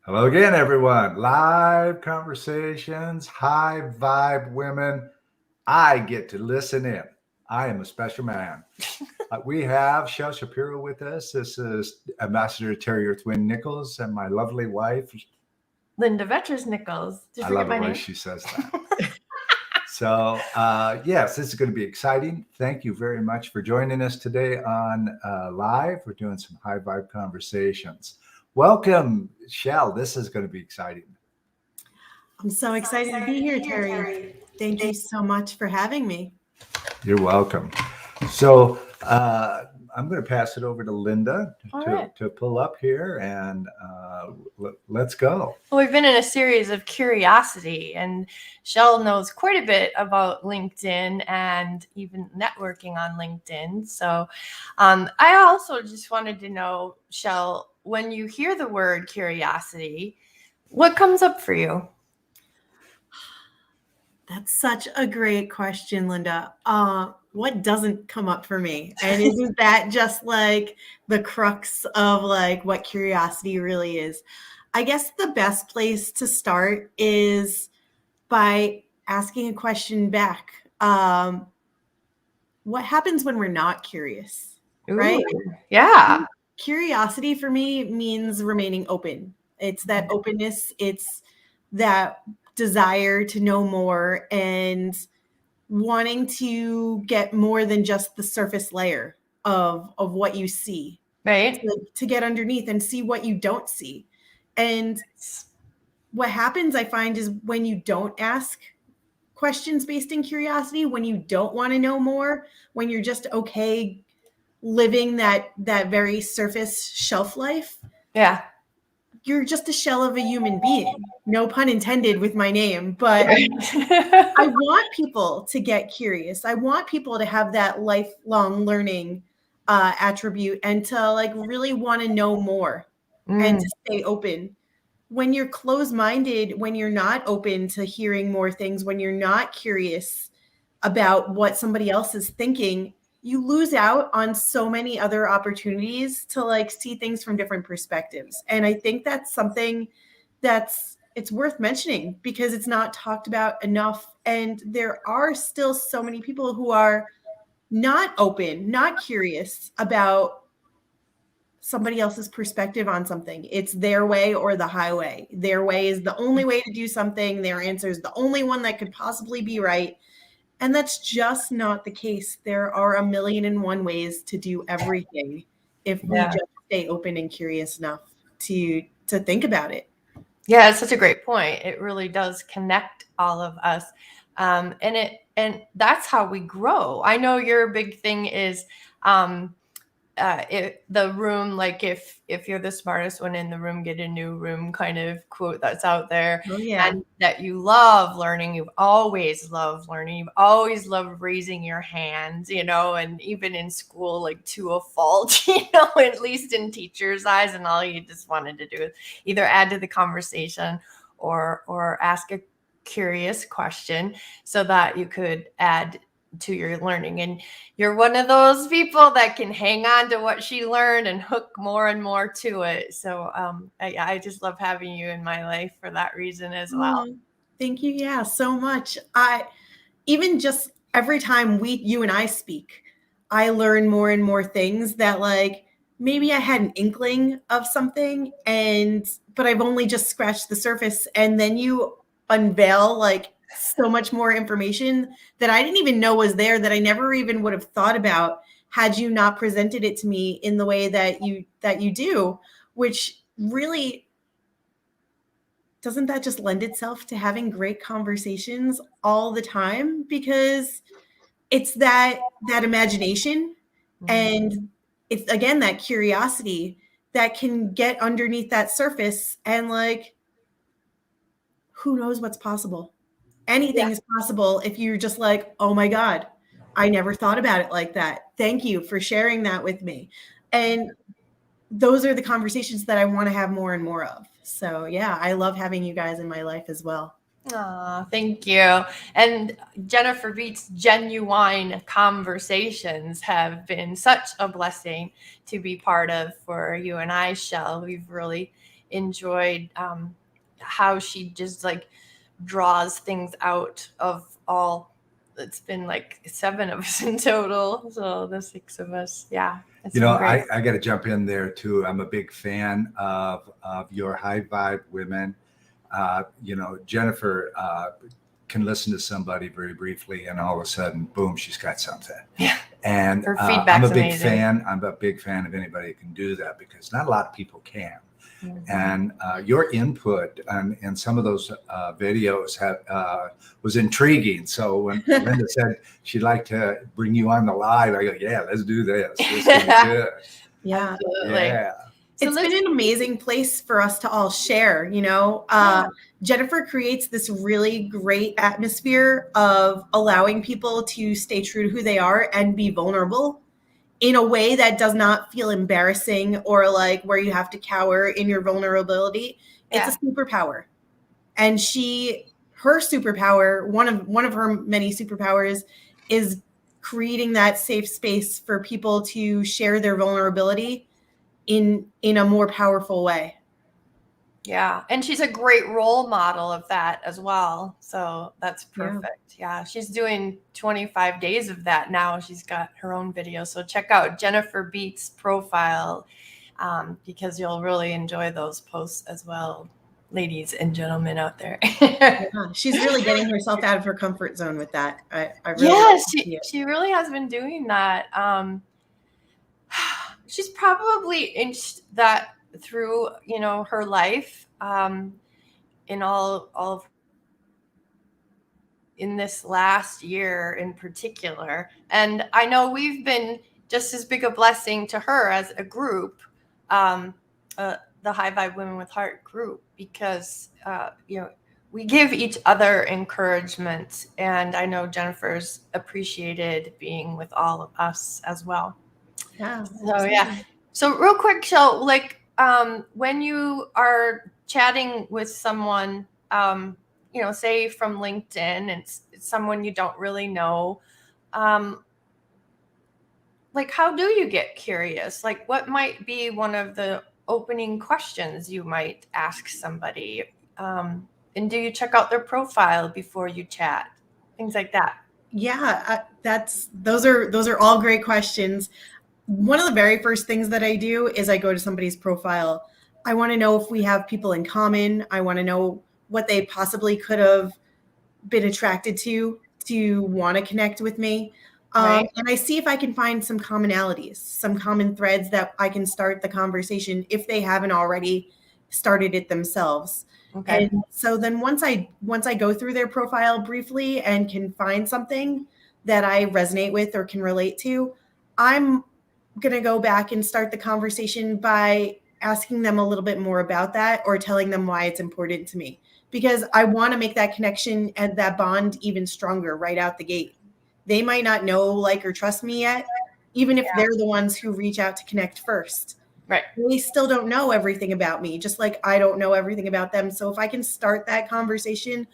Hello again, everyone. Live conversations, high vibe women. I get to listen in. I am a special man. We have Shel Shapiro with us. This is Ambassador Terry Earthwind Nichols and my lovely wife. Linda Vetrus Nichols. Did you I forget love my the way name? she says that. So, yes, this is going to be exciting. Thank you very much for joining us today on live. We're doing some high vibe conversations. Welcome, Shel. This is going to be exciting. I'm so excited to be here, Terry. Thank you so much for having me. You're welcome. So I'm going to pass it over to Linda to pull up here and let's go. Well, we've been in a series of curiosity, and Shel knows quite a bit about LinkedIn and even networking on LinkedIn. So I also just wanted to know, Shel, when you hear the word curiosity, what comes up for you? That's such a great question, Linda. What doesn't come up for me? And isn't that just like the crux of like what curiosity really is? I guess the best place to start is by asking a question back. What happens when we're not curious? Right? Ooh, yeah. Curiosity for me means remaining open. It's that openness, it's that desire to know more and wanting to get more than just the surface layer of what you see. Right. To get underneath and see what you don't see. And what happens, I find, is when you don't ask questions based in curiosity, when you don't want to know more, when you're just okay living that very surface shelf life, Yeah. you're just a shell of a human being. No pun intended with my name, but I want people to get curious. I want people to have that lifelong learning attribute and to like really want to know more and to stay open. When you're closed-minded, when you're not open to hearing more things, when you're not curious about what somebody else is thinking, you lose out on so many other opportunities to like see things from different perspectives. And I think that's something it's worth mentioning because it's not talked about enough. And there are still so many people who are not open, not curious about somebody else's perspective on something. It's their way or the highway. Their way is the only way to do something. Their answer is the only one that could possibly be right. And that's just not the case. There are a million and one ways to do everything if we just stay open and curious enough to think about it. Yeah, it's such a great point. It really does connect all of us. And that's how we grow. I know your big thing is the room, like if you're the smartest one in the room, get a new room kind of quote that's out there. Oh, yeah. And that you love learning. You've always loved learning. You've always loved raising your hands, and even in school, like to a fault, at least in teachers' eyes, and all you just wanted to do is either add to the conversation or ask a curious question so that you could add to your learning. And you're one of those people that can hang on to what she learned and hook more and more to it. So I just love having you in my life for that reason as well. Thank you. Yeah, so much. Even just every time you and I speak, I learn more and more things that like maybe I had an inkling of something but I've only just scratched the surface, and then you unveil like so much more information that I didn't even know was there, that I never even would have thought about had you not presented it to me in the way that you do, which really doesn't that just lend itself to having great conversations all the time? Because it's that imagination and it's again that curiosity that can get underneath that surface and like who knows what's possible. Anything is possible if you're just like, oh my God, I never thought about it like that. Thank you for sharing that with me. And those are the conversations that I want to have more and more of. So yeah, I love having you guys in my life as well. Oh, thank you. And Jennifer Beats' genuine conversations have been such a blessing to be part of for you and I, Shel. We've really enjoyed how she just like draws things out of all. It's been like 7 of us in total, so the 6 of us. Yeah, it's You know, been great. I got to jump in there too. I'm a big fan of your high vibe women. You know, Jennifer can listen to somebody very briefly, and all of a sudden, boom, she's got something. Yeah. And Her I'm feedback's a big amazing. fan. I'm a big fan of anybody who can do that, because not a lot of people can. Mhm. And your input in some of those videos was intriguing. So when Linda said she'd like to bring you on the live, I go, yeah, let's do this. This is gonna be good. Yeah. Absolutely. Yeah. So It's let's- been an amazing place for us to all share, you know. Jennifer creates this really great atmosphere of allowing people to stay true to who they are and be vulnerable in a way that does not feel embarrassing or like where you have to cower in your vulnerability. It's a superpower. And her superpower, one of her many superpowers, is creating that safe space for people to share their vulnerability in a more powerful way. Yeah, and she's a great role model of that as well. So that's perfect. Yeah, she's doing 25 days of that now. She's got her own video. So check out Jennifer Beats' profile because you'll really enjoy those posts as well, ladies and gentlemen out there. Yeah, she's really getting herself out of her comfort zone with that. I really Yeah, she really has been doing that. She's probably inched that through, you know, her life in all of in this last year in particular. And I know we've been just as big a blessing to her as a group, the High Vibe Women with Heart group, because you know, we give each other encouragement, and I know Jennifer's appreciated being with all of us as well. Yeah. So yeah. So real quick, Shel, like when you are chatting with someone, you know, say from LinkedIn, and it's someone you don't really know, like how do you get curious? Like what might be one of the opening questions you might ask somebody? And do you check out their profile before you chat? Things like that. Yeah, those are all great questions. One of the very first things that I do is I go to somebody's profile. I want to know if we have people in common. I want to know what they possibly could have been attracted to want to connect with me. Right. And I see if I can find some commonalities, some common threads that I can start the conversation if they haven't already started it themselves. Okay. And so then once I go through their profile briefly and can find something that I resonate with or can relate to, I'm going to go back and start the conversation by asking them a little bit more about that or telling them why it's important to me, because I want to make that connection and that bond even stronger right out the gate. They might not know, like, or trust me yet, even if they're the ones who reach out to connect first. Right. They still don't know everything about me, just like I don't know everything about them. So if I can start that conversation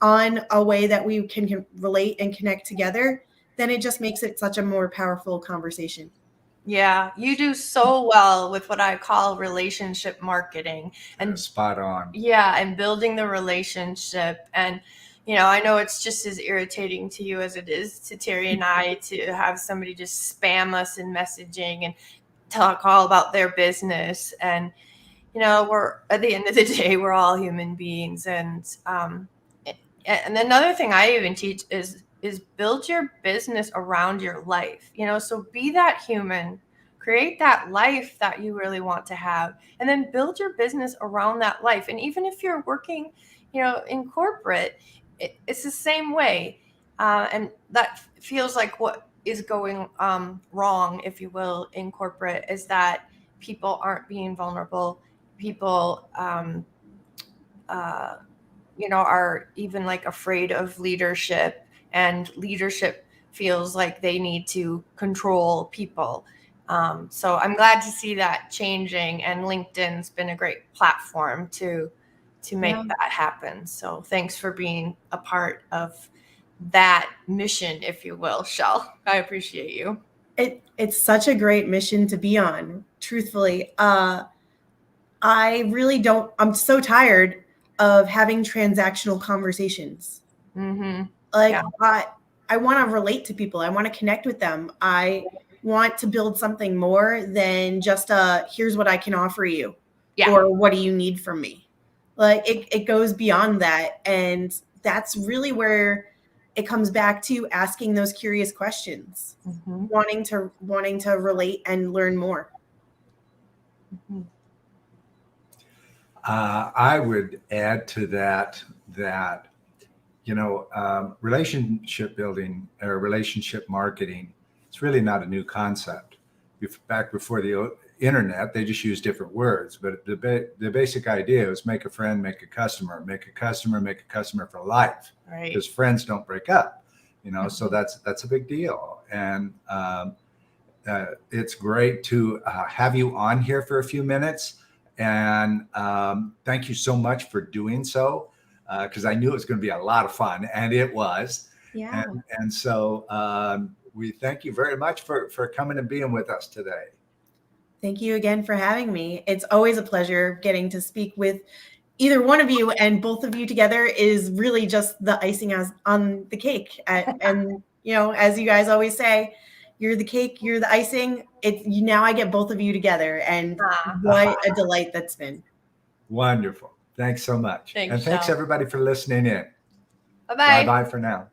on a way that we can relate and connect together, then it just makes it such a more powerful conversation. Yeah, you do so well with what I call relationship marketing and spot on. Yeah, and building the relationship. And, you know, I know it's just as irritating to you as it is to Terry and I to have somebody just spam us in messaging and talk all about their business. And, you know, we're at the end of the day, we're all human beings. And another thing I even teach is build your business around your life, you know, so be that human, create that life that you really want to have, and then build your business around that life. And even if you're working, you know, in corporate, it's the same way. And that feels like what is going wrong, if you will, in corporate, is that people aren't being vulnerable. People, you know, are even like afraid of leadership, and leadership feels like they need to control people. So I'm glad to see that changing, and LinkedIn's been a great platform to make that happen. So thanks for being a part of that mission, if you will, Shel. I appreciate you. It's such a great mission to be on, truthfully. I really don't, I'm so tired of having transactional conversations. Mm-hmm. Like Yeah. I want to relate to people. I want to connect with them. I want to build something more than just here's what I can offer you. Yeah. Or what do you need from me? Like it goes beyond that. And that's really where it comes back to asking those curious questions, Mm-hmm. wanting to relate and learn more. Mm-hmm. I would add to that relationship building or relationship marketing, it's really not a new concept. Back before the internet, they just used different words, but the basic idea is make a friend, make a customer, make a customer, make a customer for life. Right. Because friends don't break up, so that's a big deal. And it's great to have you on here for a few minutes. And thank you so much for doing so, because I knew it was going to be a lot of fun, and it was. Yeah. And so we thank you very much for coming and being with us today. Thank you again for having me. It's always a pleasure getting to speak with either one of you, and both of you together is really just the icing on the cake. And as you guys always say, you're the cake, you're the icing. Now I get both of you together, and what a delight that's been. Wonderful. Thanks so much. Thanks, and thanks Shel. everybody for listening in. Bye-bye. Bye-bye for now.